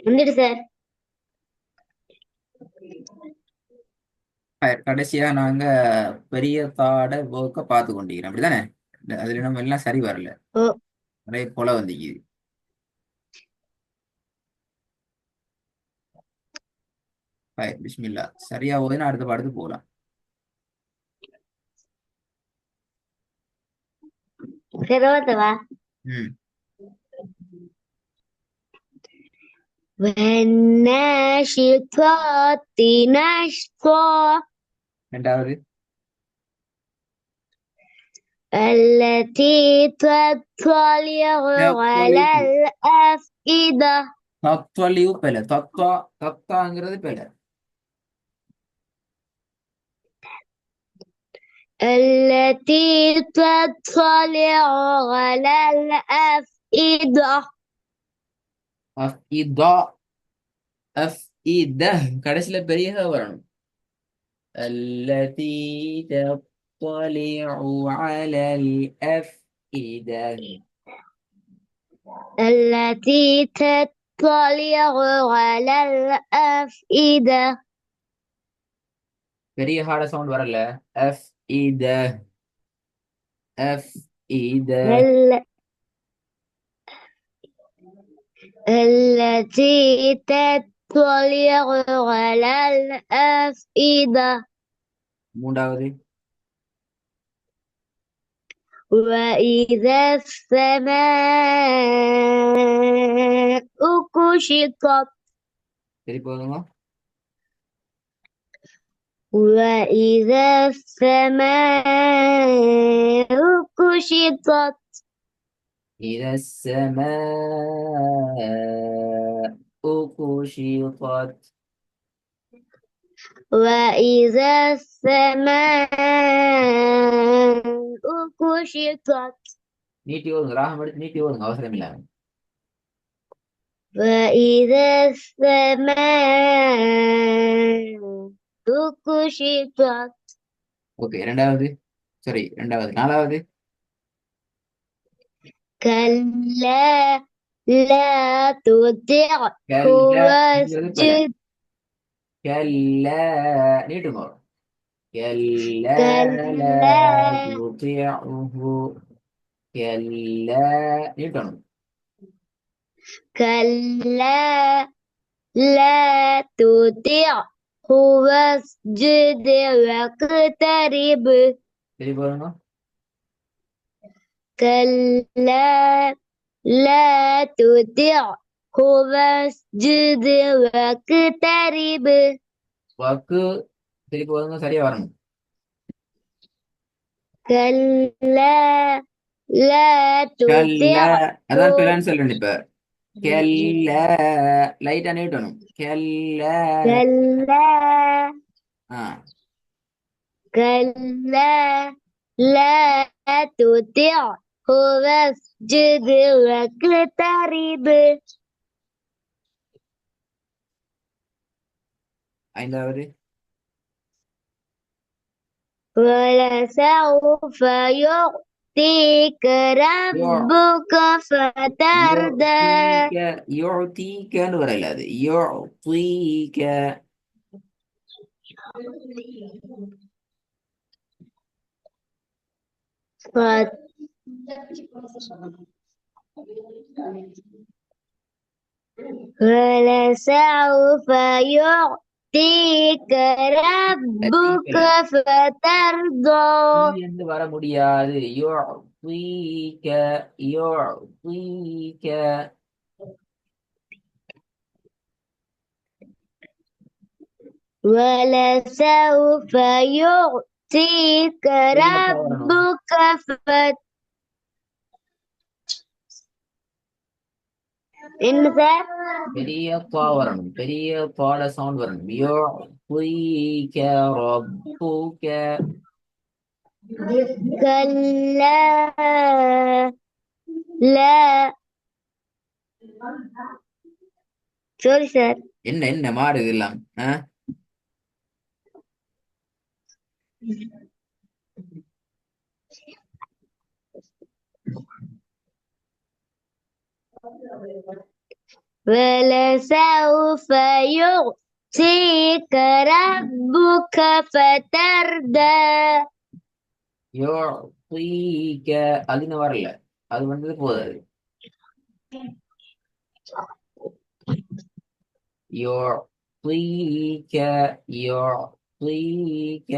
வந்துட்டு சார். கடைசியா நாங்க பெரிய தாட ஒர்க்க பார்த்து கொண்டிருக்கிறோம் அப்படிதானே? அதுல நம்ம எல்லாம் சரி வரல, ஓ. நிறைய கொலை வந்திக்குது. பிஸ்மில்லா சரியா போதுன்னா அடுத்த பாடத்துக்கு போகலாம். சரி ஓகேவா. ம். والناشطات نشطا. ரெண்டாவது. التي تطلع على தத்வலிவு. الأفئدة. தத்வலிவு பெல தத்வா தத்தாங்கிறது பெல. التي تطلع على الأفئدة. அஃப் இதா. அஃப் இத கடைசியில பெரிய வரணும். التي تطلع على الأفئدة. التي تطلع على الأفئدة. பெரிய ஹார்ட சவுண்ட் வரல. எஃப் இத. எஃப் இத. التي تطلع على الأفئدة. மூன்றாவது. وإذا السماء كشطت. சரி போதுங்க. وإذا السماء كشطت. إذا السماء كشطت. وإذا السماء كشطت. நீட்டி ஓதுங்க, ராகம் எடுத்து நீட்டி ஓதுங்க, அவசரம் இல்லாம. وإذا السماء كشطت. ஓகே ரெண்டாவது. சரி ரெண்டாவது. நாலாவது. كلا لا تطعه கல்லங்கிறது பெல. واسجد. கல்ல நீட்டுங்க. كلا لا كلا تطيعه. كلا نيوتن. كلا لا تطعه واسجد واقترب. சரி பாருங்க. كلا لا تطعه واسجد واقترب. வாக்கு. சரி பாருங்க, சரியா வரணும். كلا لا கல்ல. تطعه. அதான் பிளான் சொல்றேன் இப்ப. கல்ல. லைட்டா நீட்டணும். கல்ல. كلا ஆ. كلا لا تطعه واسجد واقترب. ஐந்தாவது. ولسوف يعطيك ربك فترضى. யுஅ்தீக. யுஅ்தீகன்னு வரல, அது யுஅ்தீக. ولسوف يعطيك ربك லத்தீஃபல. فترضى. இருந்து வர முடியாது. யுஅ்தீக. யுஅ்தீக. ولسوف يعطيك பெரியப்பா வரணும். ربك என்ன சார். பெரிய பா வரணும். பெரிய பாட சவுண்ட் வரணும். யுஅ்தீக ரப்புக. كلا لا. سوري சார். என்ன என்ன மாறுது எல்லாம் ஆ? ولسوف يعطيك ربك فترضى. யுஅத்தீக அதுன்னு வரல. அது வந்தது போதாது. யுஅத்தீக யுஅத்தீக.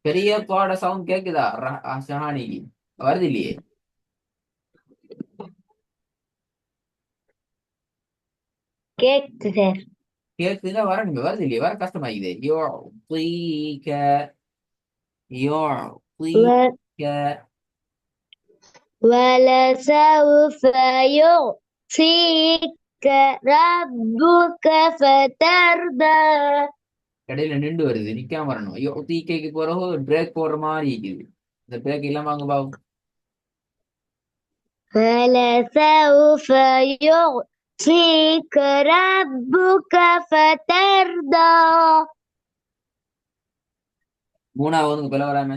பெரிய பாட சவுண்ட் கேக்குதா ஷஹானிக்கு? வருது இல்லையே? கேக்குது சார். கேக்குதுன்னா வரணுமே, வருது இல்லையே? வர கஷ்டமாக்குது. யுஅத்தீக யுஅத்தீக. ولسوف يعطيك ربك فترضى. இடையில நின்று வருது, நிக்காம வரணும். யுஅத்தீகைக்கு பிறகு பிரேக் போடுற மாதிரி இருக்குது. இந்த பிரேக் இல்லாம அங்க பாவம். ولسوف يعطيك ربك فترضى. மூணாவது பில வராம.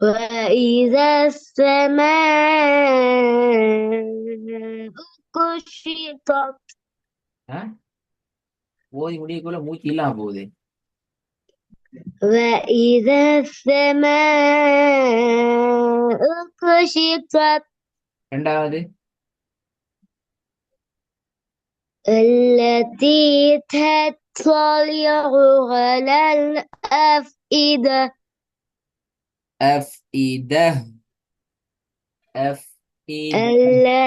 وإذا السماء كشطت. ஓதி முடியக்குள்ள மூச்சு இல்லாம போகுது. وإذا السماء كشطت. ரெண்டாவது التي تطلع على الأفئدة. أفئدة أفئدة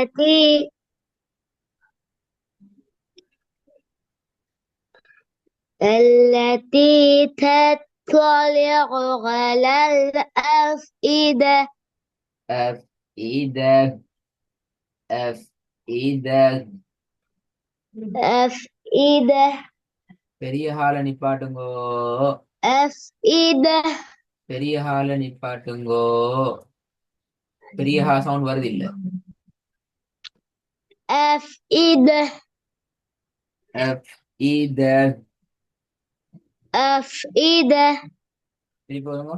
التي تطلع على الأفئدة. أفئدة أفئدة. أفئدة பெரிய ஹால நிப்பாட்டுங்கோ. أفئدة பெரிய ஹால நிப்பாட்டுங்கோ. பெரிய ஹா சவுண்ட் வருது இல்ல. أفئدة أفئدة أفئدة. திருப்பி வருங்க.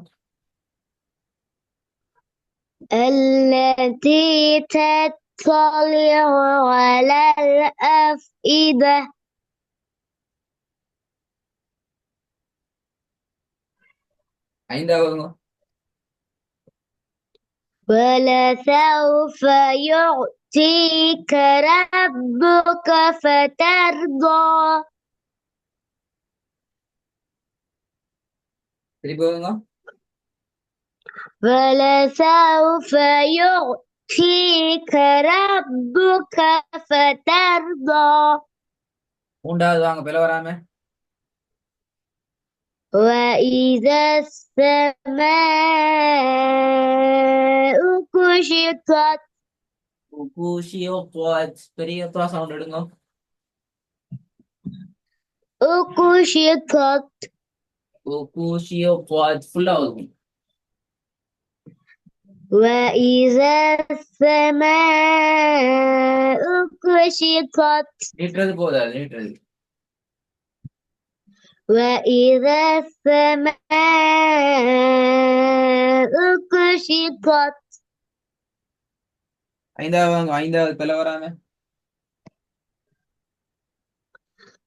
التي تطلع على الأفئدة. ஐந்தாவது ولسوف يعطيك ربك فترضى. திருப்பி வருங்க. ولسوف يعطيك ربك فترضى. மூன்றாவது வாங்க பில வராம. وإذا السماء كشطت. பெரிய சவுண்ட் எடுங்க. كشطت ஃபுல்லா வரும். وإذا السماء كشطت. நீட்டுறது போதாது, நீட்டுறது. وإذا السماء كشطت. ஐந்தாவது பில வராம.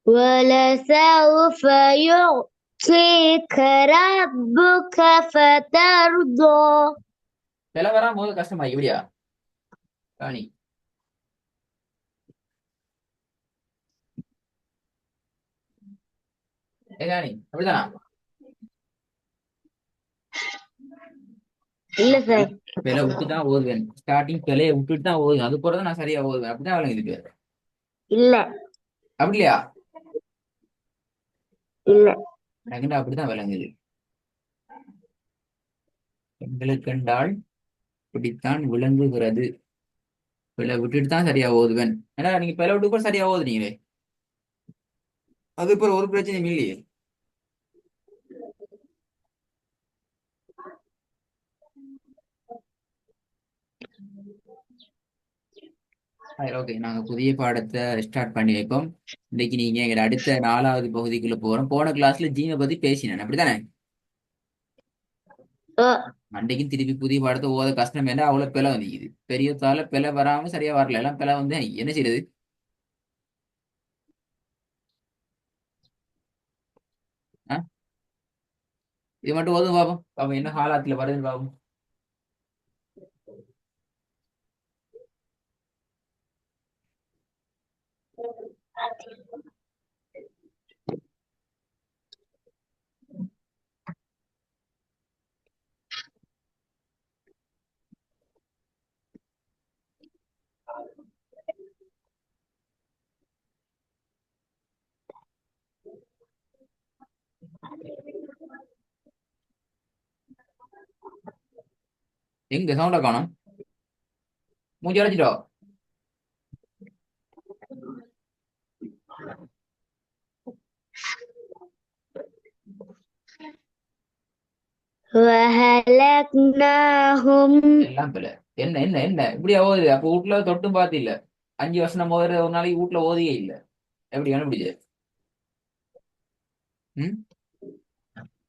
ولسوف يعطيك ربك فترضى. பில வராம போது கஷ்டமா இப்படியா காணி. காணி அப்படிதானா? இல்ல சார். பில விட்டு தான் ஓதுவேன். ஸ்டார்டிங் பிலைய விட்டுட்டு தான் ஓதுவேன். அது போறதான் நான் சரியா ஓதுவேன். அப்படிதான் விளங்குது. இல்ல அப்படி இல்லையா? இல்ல எனக்கு அப்படிதான் விளங்குது. பெண்களுக்கு கண்டால் இப்படித்தான் விளங்குகிறது. பில விட்டுட்டு தான் சரியா ஓதுவேன். ஏன்னா நீங்க பில விட்டு கூட சரியா ஓதுனீங்களே, அது இப்போ ஒரு பிரச்சனையும் இல்லையே. ஓகே, நாங்க புதிய பாடத்தை ஸ்டார்ட் பண்ணி வைப்போம். இன்னைக்கு நீங்க எங்க அடுத்த 4வது பகுதிக்குள்ள போறோம். போன கிளாஸ்ல ஜீனை பத்தி பேசினேன், அப்படித்தானே? ஓ. அன்றைக்கும் திருப்பி புதிய பாடத்தை ஓத கஷ்டம் என்ன, அவ்வளவு பிழை வந்துக்குது. பெரியதால பிழை வராம சரியா வரல, எல்லாம் பிழை வந்து என்ன செய்யறது? ஆ? இது மட்டும் ஓதும் பாப்போம், பாப்போம் என்ன ஹாலாத்துல வருதுன்னு பாப்போம். எங்க சவுண்ட காணோம்? மூஞ்சி அடைச்சிட்டோ? وهلكناهم. எல்லாம் பிழை. என்ன என்ன என்ன இப்படியா ஓதுது? அப்போ வீட்டுல தொட்டும் பார்த்து இல்ல. 5 வருஷம் ஓதுற ஒரு நாளைக்கு வீட்டுல ஓதியே இல்ல. எப்படி கண்டுபிடிச்சது? ம்.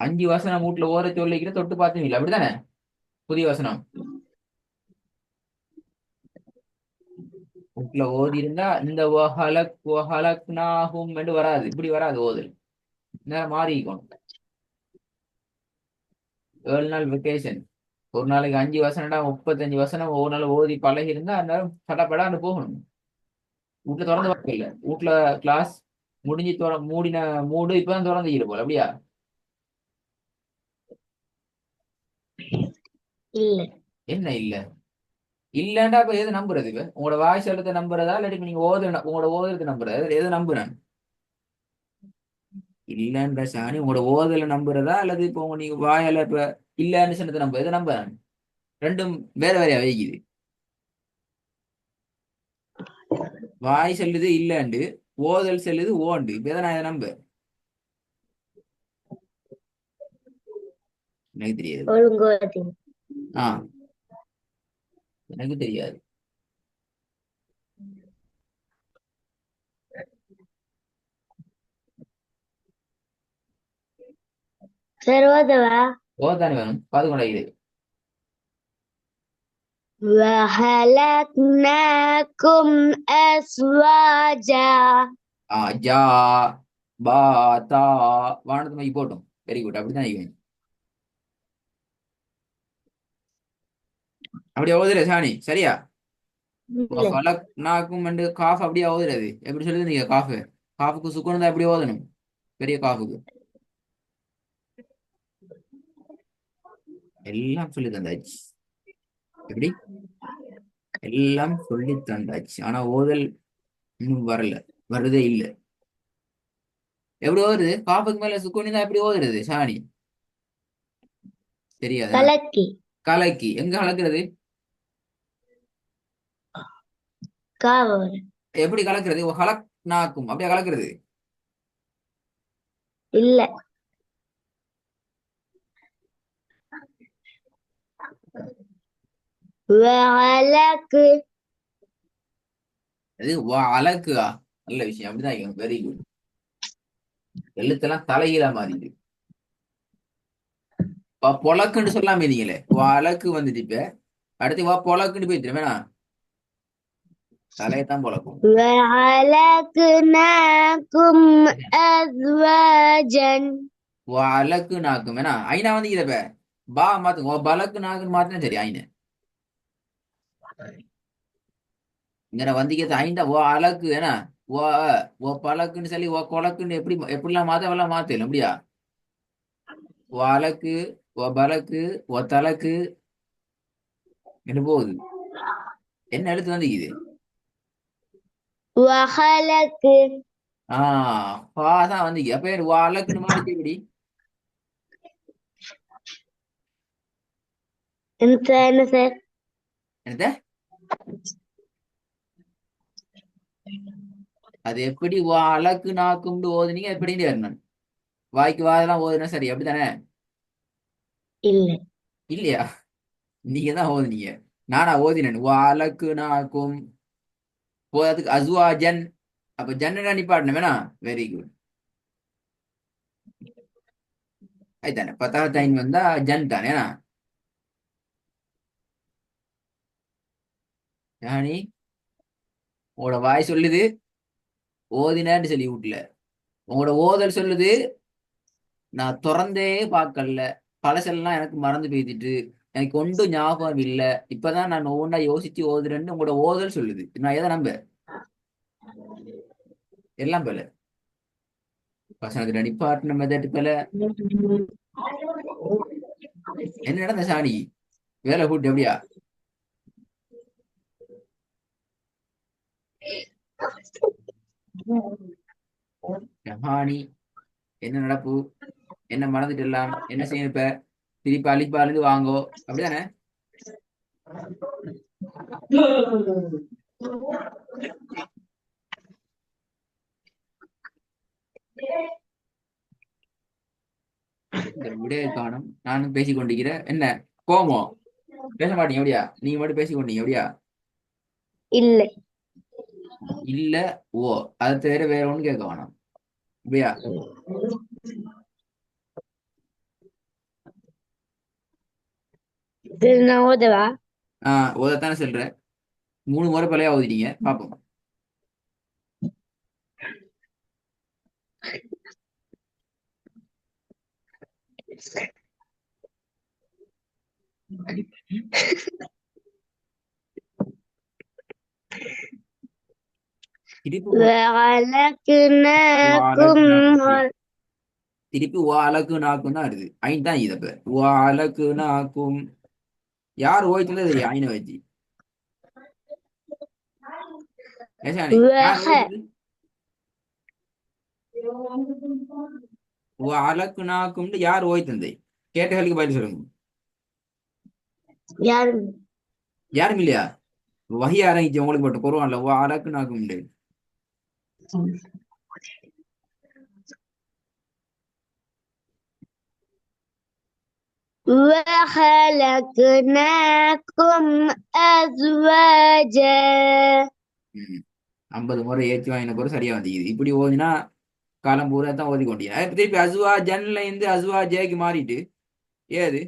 5 வசனம் வீட்டுல ஓர சொல்லிக்கிற தொட்டு பார்த்தும் இல்ல, அப்படித்தானே? புதிய வசனம் வீட்டுல ஓதி இருந்தா இந்த ஒஹலக்னாஹும் என்று வராது, இப்படி வராது ஓதல். நேரம் மாறி இருக்கணும். 7 நாள் வெக்கேஷன், ஒரு நாளைக்கு 5 வசனம்டா 35 வசனம் ஒவ்வொரு நாள் ஓதி பழகி இருந்தா அந்த நேரம் படப்படான்னு போகணும். வீட்டுல திறந்து பார்க்க இல்ல, வீட்டுல கிளாஸ் முடிஞ்சு மூடின மூடு இப்பதான் திறந்து இரு போல, அப்படியா? இல்ல. என்ன இல்ல? இல்லண்டா அப்ப எது நம்புறது? இப்ப உங்களோட வாய்ஸ் எழுத்த நம்புறதா இல்லாட்டி நீங்க உங்களோட ஓதுறது நம்புறதா, எது நம்புறேன்? இல்லன்ற சாணி உங்களோட ஓதல நம்புறதா அல்லது இப்போ நீங்க வாயால இப்ப இல்லன்னு சொன்னதை நம்ப எதை நம்புறேன்? ரெண்டும் வேற வேறையா வைக்குது. வாய் சொல்லுது இல்லண்டு, ஓதல் செல்லுது ஓண்டு. இப்ப எதை நான் இதை நம்ப? எனக்கு தெரியாது. ஒழுங்கோதி. ஆ, எனக்கு தெரியாது. சரி ஓதவா. ஓதானே வேணும், பாது கொண்டாது. وهلكناكم أزواجا. ஜா பா தா வானத்து மைக்கு போட்டும். வெரி குட், அப்படிதான் நினைக்கிறேன். அப்படியே ஓதுற சாணி சரியா? இல்ல. நாக்கும் வந்து காஃப் அப்படியே ஓதுறது எப்படி சொல்லுது நீங்க? காஃபு, காஃபுக்கு சுக்குன்னு தான் எப்படி ஓதணும்? பெரிய காஃபுக்கு எல்லாம் சொல்லி தந்தாச்சு. எப்படி? எல்லாம் சொல்லி தந்தாச்சு, ஆனா ஓதல் இன்னும் வரல, வருதே இல்ல. எப்படி ஓதுறது? காஃபுக்கு மேல சுக்குனி தான் எப்படி ஓதுறது சாணி? தெரியாதா? கலக்கி. கலக்கி எங்க கலக்குறது? காவல். எப்படி கலக்குறது? ஹலக் நாக்கும் அப்படியே கலக்குறது? இல்ல. وعلك. அது அலக்குதா? நல்ல விஷயம், அப்படிதான். Very good. எழுத்தெல்லாம் தலைகீழா மாறிடு. பொலக்குன்னு சொல்லாம இருந்தீங்களே, அலக்கு வந்துட்டு இப்ப அடுத்து பொலக்குன்னு போயிட்டு வேணாம், தலையத்தான் பொழக்கும். وعلكناكم أزواجا. அலக்கு நாக்கும் வேணா ஐநா வந்து இதப்ப பா மாத்துங்க, பலக்கு நாக்குன்னு மாத்தினா சரி. ஐன இங்க வந்திக்கிறது ஐந்தா அலக்கு ஏன்னா ஓ பலக்குன்னு சொல்லி கொலக்குன்னு எப்படிலாம் மாத்த எல்லாம் மாத்தல அப்படியா? அலக்கு பலக்கு தலக்கு என்ன போகுது? என்ன எழுத்து வந்து இது? وخلق. பாதான் வந்து அப்ப அலக்குன்னு மாறிச்சு எப்படி? انت نسيت. என்னத? அது எப்படி அலக்கு நாக்கும்னு ஓதுனீங்க எப்படின்னு வரணும். வாய்க்கு வாதெல்லாம் ஓதுனா சரி, அப்படித்தானே? இல்ல. இல்லையா? நீங்க தான் ஓதுனீங்க, நானா ஓதினேன். அலக்கு நாக்கும் போறதுக்கு அஸ்வாஜன். அப்ப ஜன்னு நிப்பாட்டணும் வேணா. Very good. அதுதானே பத்தாவத்தைன் வந்தா ஜன் தானே. யானி உங்களோட வாய் சொல்லுது ஓதினேன்னு சொல்லி வீட்டுல. உங்களோட ஓதல் சொல்லுது நான் திறந்தே பார்க்கல. பழசெல்லாம் எனக்கு மறந்து போய்த்திட்டு. எனக்கு ஒன்றும் ஞாபகம் இல்லை. இப்பதான் நான் ஒவ்வொன்றா யோசிச்சு ஓதுறேன்னு உங்களோட ஓதல் சொல்லுது. நான் எதை நம்ப? எல்லாம் போல. பசங்க நிப்பாட்டின மெதட் போல. என்ன நடந்த சாணி? வேலை கூட்டு எப்படியா? ஹானி என்ன நடப்பு? என்ன மறந்துட்டு எல்லாம் என்ன செய்யணும் இப்ப? திருப்பி அழிப்பாலேருந்து வாங்கோ. அப்படிதானே? இந்த விடைய காணும். நானும் பேசிக் கொண்டிருக்கிறேன். என்ன கோமம்? பேச மாட்டீங்க அப்படியா? நீங்க மட்டும் பேசிக் கொண்டீங்க அப்படியா? இல்லை. இல்ல. ஓ. அதை தவிர வேற ஒண்ணு கேட்க வேணாம் அப்படியா? சரி, நான் ஓதவா? ஓதத்தானே சொல்றேன். 3 முறை பழையா ஓதிட்டீங்க பாப்போம். திருப்பி وخلقناكم வாழக்கு நாக்கு. திருப்பி வாழக்கு நாக்கும் தான் வருது. ஐன் தான் இதப்ப வாழக்கு நாக்கும். யார் ஓய்த்துல தெரியும் ஐனை வச்சு? ஏசானி யார் وخ ஓய்த்தது? வாழக்கு நாக்கும் யார் ஓய்த்தந்தை? கேட்டகளுக்கு பதில் சொல்லுங்க. யாரும் யாரும் இல்லையா? வகி அரங்கிச்சு உங்களுக்கு மட்டும் குருவான்ல வாழக்கு நாக்கும். وخلقناكم أزواجا. 50 முறை ஏற்றி வாங்கின பிறகு சரியா வந்துக்குது. இப்படி ஓதினா காலம் பூரா தான் ஓதி கொண்டீங்க. திருப்பி அசுவா ஜன்ல இருந்து அசுவா ஜேக்கு மாறிட்டு ஏது?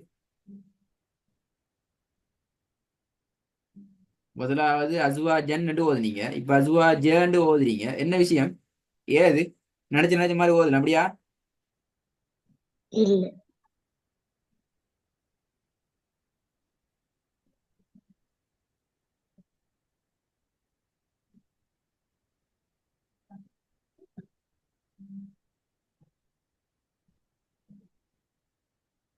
முதலாவது அசுவா ஜன்னு ஓதுனீங்க. இப்ப அசுவா ஜேன்னு ஓதுறீங்க. என்ன விஷயம்? ஏது? நினைச்ச நினைச்ச மாதிரி ஓதுன அப்படியா? இல்லை.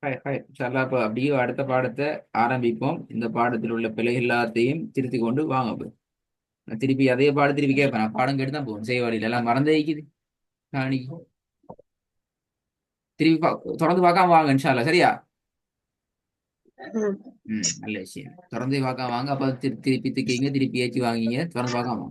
இன்ஷா அல்லாஹ் அப்ப அப்படியே அடுத்த பாடத்தை ஆரம்பிப்போம். இந்த பாடத்தில் உள்ள பிழைகள் எல்லாத்தையும் திருத்தி கொண்டு வாங்க அப்ப. நான் திருப்பி அதே பாடம் திருப்பி கேட்பேன். நான் பாடம் கேட்டு தான் போகும். செய்வாளியில் எல்லாம் மறந்தே இருக்குது. நாளைக்கு திருப்பி தொடர்ந்து பார்க்காம வாங்க இன்ஷா அல்லாஹ். சரியா? நல்ல விஷயம். தொடர்ந்து பார்க்காம வாங்க. அப்ப திருப்பி திக்கிங்க திருப்பி ஏற்றி வாங்கிங்க. தொடர்ந்து பார்க்காம வாங்க.